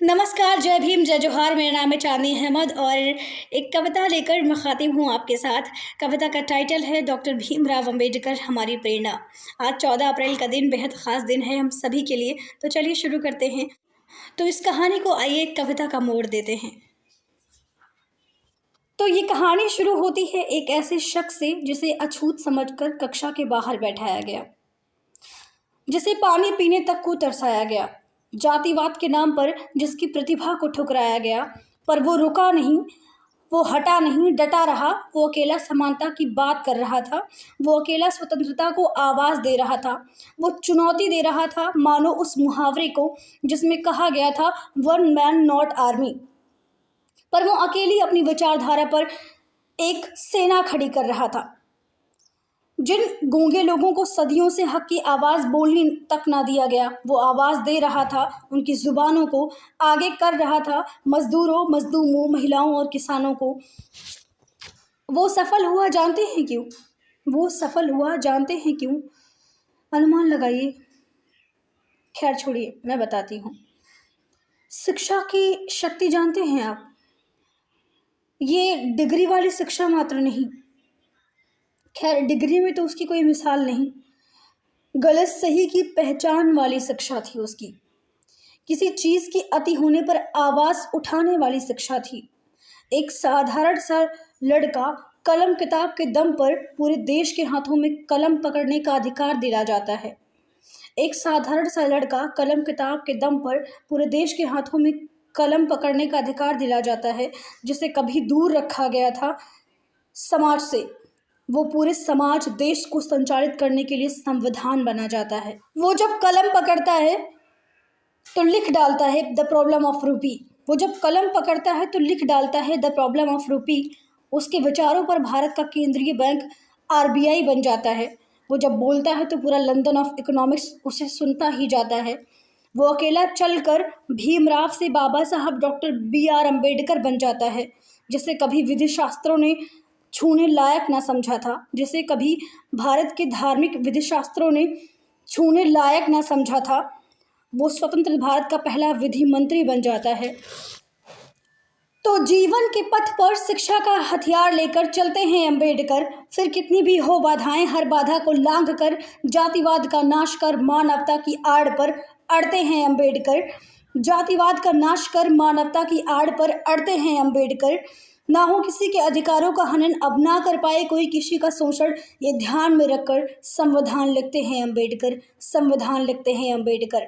नमस्कार, जय भीम, जय जोहार। मेरा नाम है चांदनी अहमद और एक कविता लेकर मुखातिब हूँ आपके साथ। कविता का टाइटल है डॉक्टर भीमराव अंबेडकर हमारी प्रेरणा। आज 14 अप्रैल का दिन बेहद ख़ास दिन है हम सभी के लिए, तो चलिए शुरू करते हैं। तो इस कहानी को आइए एक कविता का मोड़ देते हैं। तो ये कहानी शुरू होती है एक ऐसे शख्स से जिसे अछूत समझकर कक्षा के बाहर बैठाया गया, जिसे पानी पीने तक को तरसाया गया, जातिवाद के नाम पर जिसकी प्रतिभा को ठुकराया गया, पर वो रुका नहीं, वो हटा नहीं, डटा रहा। वो अकेला समानता की बात कर रहा था, वो अकेला स्वतंत्रता को आवाज़ दे रहा था, वो चुनौती दे रहा था, मानो उस मुहावरे को जिसमें कहा गया था वन मैन नॉट आर्मी। पर वो अकेली अपनी विचारधारा पर एक सेना खड़ी कर रहा था। जिन गूंगे लोगों को सदियों से हक की आवाज़ बोलने तक ना दिया गया, वो आवाज़ दे रहा था, उनकी ज़ुबानों को आगे कर रहा था, मज़दूरों, मज़लूमों, महिलाओं और किसानों को। वो सफल हुआ जानते हैं क्यों? वो सफल हुआ जानते हैं क्यों? अनुमान लगाइए। खैर छोड़िए, मैं बताती हूँ। शिक्षा की शक्ति जानते हैं आप? ये डिग्री वाली शिक्षा मात्र नहीं, खैर डिग्री में तो उसकी कोई मिसाल नहीं, गलत सही की पहचान वाली शिक्षा थी उसकी। किसी चीज़ की अति होने पर आवाज़ उठाने वाली शिक्षा थी। एक साधारण सा लड़का कलम किताब के दम पर पूरे देश के हाथों में कलम पकड़ने का अधिकार दिला जाता है। एक साधारण सा लड़का कलम किताब के दम पर पूरे देश के हाथों में कलम पकड़ने का अधिकार दिला जाता है, जिसे कभी दूर रखा गया था समाज से। वो पूरे समाज देश को संचालित करने के लिए संविधान बना जाता है। वो जब कलम पकड़ता है तो लिख डालता है द प्रॉब्लम ऑफ रूपी। वो जब कलम पकड़ता है तो लिख डालता है द प्रॉब्लम ऑफ रूपी। उसके विचारों पर भारत का केंद्रीय बैंक आरबीआई बन जाता है। वो जब बोलता है तो पूरा लंदन ऑफ इकोनॉमिक्स उसे सुनता ही जाता है। वो अकेला चलकर भीमराव से बाबा साहब डॉक्टर BR अम्बेडकर बन जाता है, जिसे कभी विधि शास्त्रों ने छूने लायक ना समझा था, जिसे कभी भारत के धार्मिक विधि शास्त्रों ने छूने लायक ना समझा था। वो स्वतंत्र भारत का पहला विधि मंत्री बन जाता है। तो जीवन के पथ पर शिक्षा का हथियार लेकर चलते हैं अम्बेडकर। फिर कितनी भी हो बाधाएं, हर बाधा को लांघ कर जातिवाद का नाश कर मानवता की आड़ पर अड़ते हैं अम्बेडकर। जातिवाद का नाश कर मानवता की आड़ पर अड़ते हैं अम्बेडकर। ना हो किसी के अधिकारों का हनन, अब ना कर पाए कोई किसी का शोषण, ये ध्यान में रखकर संविधान लिखते हैं अम्बेडकर, संविधान लिखते हैं अम्बेडकर।